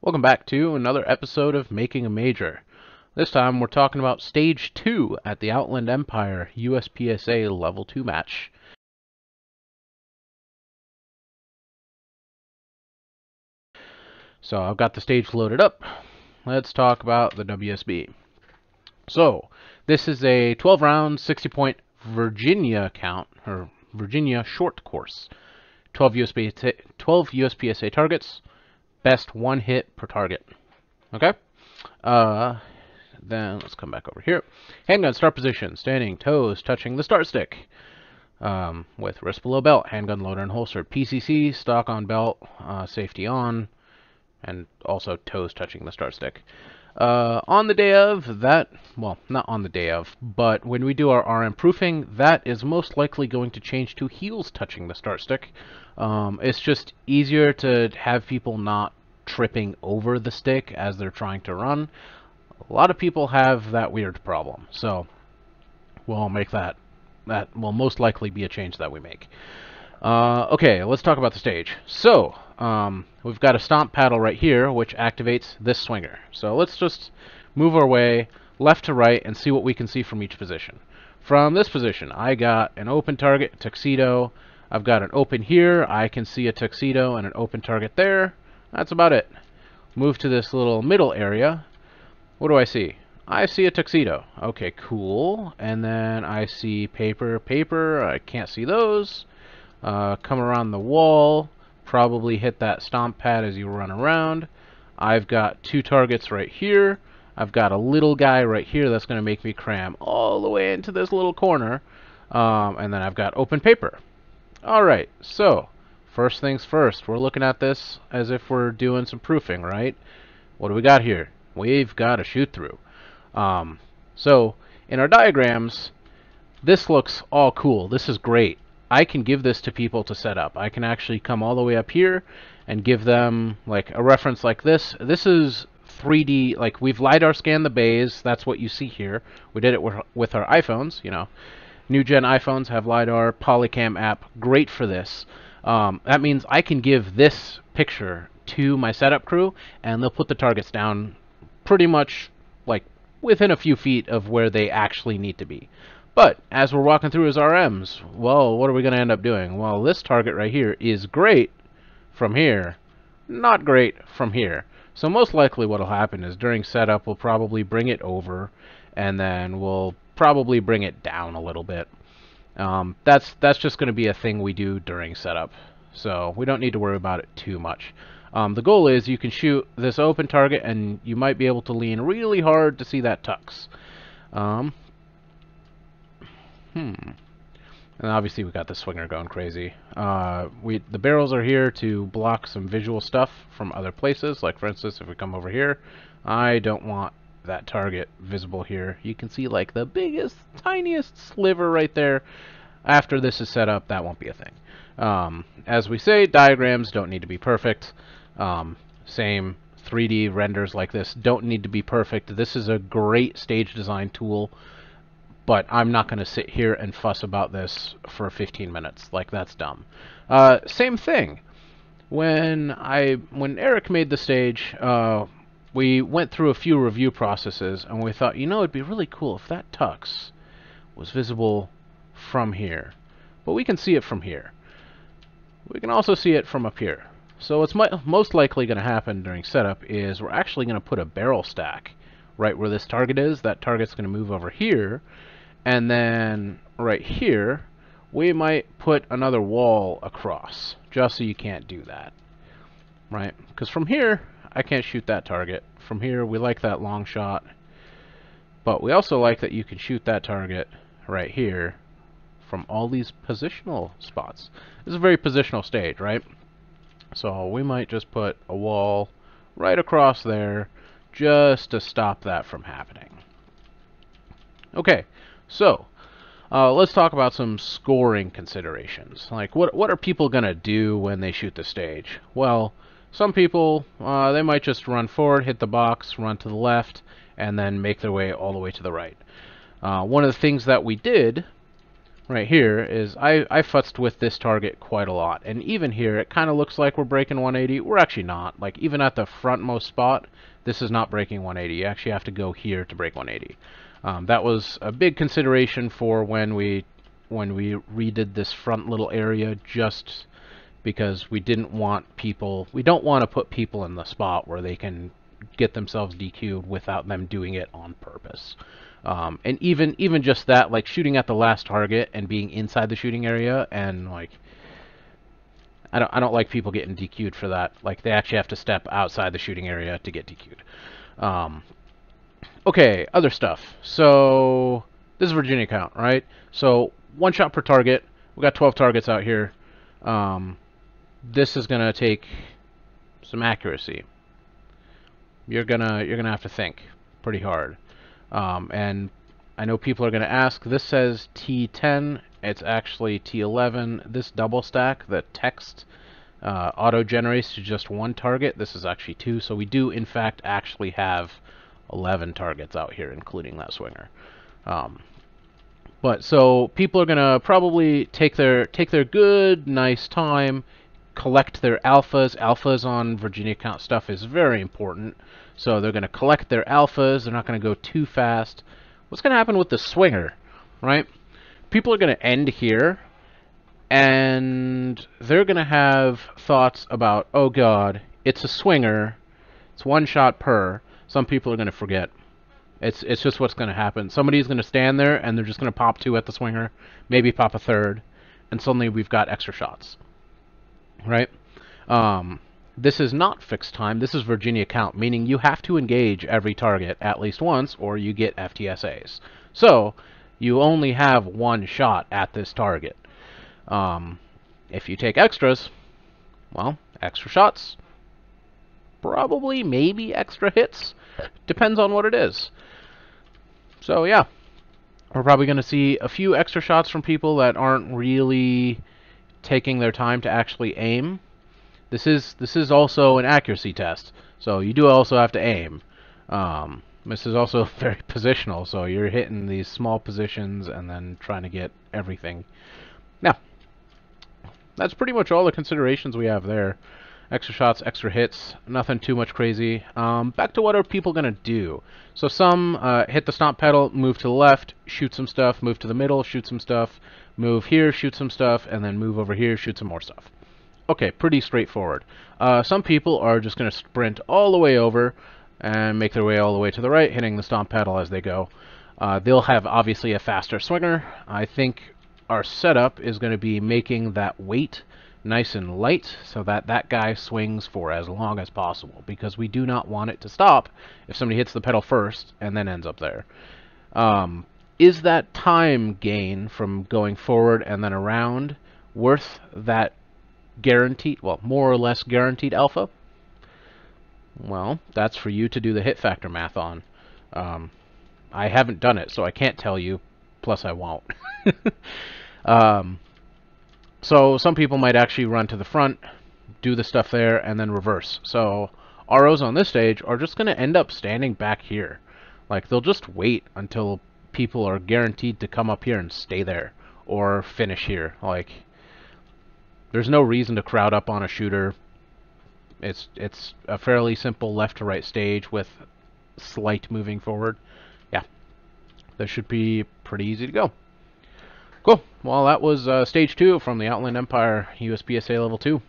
Welcome back to another episode of Making a Major. This time we're talking about Stage 2 at the Outland Empire USPSA Level 2 match. So I've got the stage loaded up. Let's talk about the WSB. So this is a 12-round, 60-point Virginia count, or Virginia short course. 12 USPSA targets, best one hit per target. Okay? Then let's come back over here. Handgun start position, standing, toes touching the start stick. With wrist below belt, handgun loader and holster. PCC, stock on belt, safety on, and also toes touching the start stick. On the day of that, well, not on the day of, but when we do our RM proofing, that is most likely going to change to heels touching the start stick. It's just easier to have people not tripping over the stick as they're trying to run. A lot of people have that weird problem, so we'll make that will most likely be a change that we make. Okay, let's talk about the stage. So, we've got a stomp paddle right here, which activates this swinger. So let's just move our way left to right and see what we can see from each position. From this position, I got an open target, tuxedo. I've got an open here. I can see a tuxedo and an open target there. That's about it. Move to this little middle area. What do I see? I see a tuxedo. Okay, cool. And then I see paper. I can't see those. Come around the wall. Probably hit that stomp pad as you run around. I've got two targets right here. I've got a little guy right here that's going to make me cram all the way into this little corner. And then I've got open paper. Alright, so first things first. We're looking at this as if we're doing some proofing, right? What do we got here? We've got a shoot through. So in our diagrams, this looks all cool. This is great. I can give this to people to set up. I can actually come all the way up here and give them like a reference like this. This is 3D, like we've LiDAR scanned the bays. That's what you see here. We did it with our iPhones, you know. New gen iPhones have LiDAR, Polycam app, great for this. That means I can give this picture to my setup crew and they'll put the targets down pretty much like within a few feet of where they actually need to be. But as we're walking through as RMs, well, what are we going to end up doing? Well, this target right here is great from here, not great from here. So most likely what will happen is during setup we'll probably bring it over and then we'll probably bring it down a little bit. That's just going to be a thing we do during setup. So we don't need to worry about it too much. The goal is you can shoot this open target and you might be able to lean really hard to see that tux. And obviously we got the swinger going crazy. The barrels are here to block some visual stuff from other places. Like for instance, if we come over here, I don't want that target visible here. You can see like the biggest, tiniest sliver right there. After this is set up, that won't be a thing. As we say, diagrams don't need to be perfect. Same 3D renders like this don't need to be perfect. This is a great stage design tool, but I'm not going to sit here and fuss about this for 15 minutes. Like, that's dumb. Same thing. When Eric made the stage, we went through a few review processes, and we thought, you know, it'd be really cool if that tux was visible from here. But we can see it from here. We can also see it from up here. So what's most likely going to happen during setup is we're actually going to put a barrel stack right where this target is. That target's going to move over here. And then right here, we might put another wall across, just so you can't do that. Right? Because from here, I can't shoot that target. From here, we like that long shot. But we also like that you can shoot that target right here from all these positional spots. This is a very positional stage, right? So we might just put a wall right across there just to stop that from happening. Okay, so let's talk about some scoring considerations. Like, what are people going to do when they shoot the stage? Well, some people, they might just run forward, hit the box, run to the left, and then make their way all the way to the right. One of the things that we did right here is I futzed with this target quite a lot. And even here, it kind of looks like we're breaking 180. We're actually not. Like, even at the frontmost spot, this is not breaking 180. You actually have to go here to break 180. That was a big consideration for when we redid this front little area, just because we don't want to put people in the spot where they can get themselves DQ'd without them doing it on purpose. And even just that, like shooting at the last target and being inside the shooting area, and like I don't like people getting DQ'd for that. Like, they actually have to step outside the shooting area to get DQ'd. Okay, other stuff. So this is Virginia count, right? So 1 shot per target. We got 12 targets out here. This is gonna take some accuracy. You're gonna have to think pretty hard. And I know people are gonna ask. This says T10. It's actually T11. This double stack, the text auto generates to just 1 target. This is actually 2. So we do in fact actually have 11 targets out here, including that swinger. But so people are gonna probably take their good, nice time, collect their alphas. Alphas on Virginia count stuff is very important. So they're gonna collect their alphas. They're not gonna go too fast. What's gonna happen with the swinger, right? People are gonna end here, and they're gonna have thoughts about, oh god, it's a swinger. It's 1 shot per. Some people are gonna forget. It's just what's going to happen. Somebody's going to stand there, and they're just going to pop 2 at the swinger, maybe pop a 3rd, and suddenly we've got extra shots, right? This is not fixed time. This is Virginia count, meaning you have to engage every target at least once, or you get FTSAs. So you only have 1 shot at this target. If you take extras, well, extra shots, probably, maybe extra hits. Depends on what it is. So yeah, we're probably going to see a few extra shots from people that aren't really taking their time to actually aim. This is also an accuracy test, so you do also have to aim. This is also very positional, so you're hitting these small positions and then trying to get everything. Now, that's pretty much all the considerations we have there. Extra shots, extra hits, nothing too much crazy. Back to what are people going to do? So some hit the stomp pedal, move to the left, shoot some stuff, move to the middle, shoot some stuff, move here, shoot some stuff, and then move over here, shoot some more stuff. Okay, pretty straightforward. Some people are just going to sprint all the way over and make their way all the way to the right, hitting the stomp pedal as they go. They'll have, obviously, a faster swinger. I think our setup is going to be making that weight nice and light so that that guy swings for as long as possible, because we do not want it to stop if somebody hits the pedal first and then ends up there. Is that time gain from going forward and then around worth that guaranteed, well, more or less guaranteed alpha? Well, that's for you to do the hit factor math on. I haven't done it, so I can't tell you, plus I won't. So some people might actually run to the front, do the stuff there, and then reverse. So ROs on this stage are just going to end up standing back here. Like, they'll just wait until people are guaranteed to come up here and stay there, or finish here. Like, there's no reason to crowd up on a shooter. It's a fairly simple left to right stage with slight moving forward. Yeah, that should be pretty easy to go. Cool. Well, that was Stage 2 from the Outland Empire USPSA Level 2.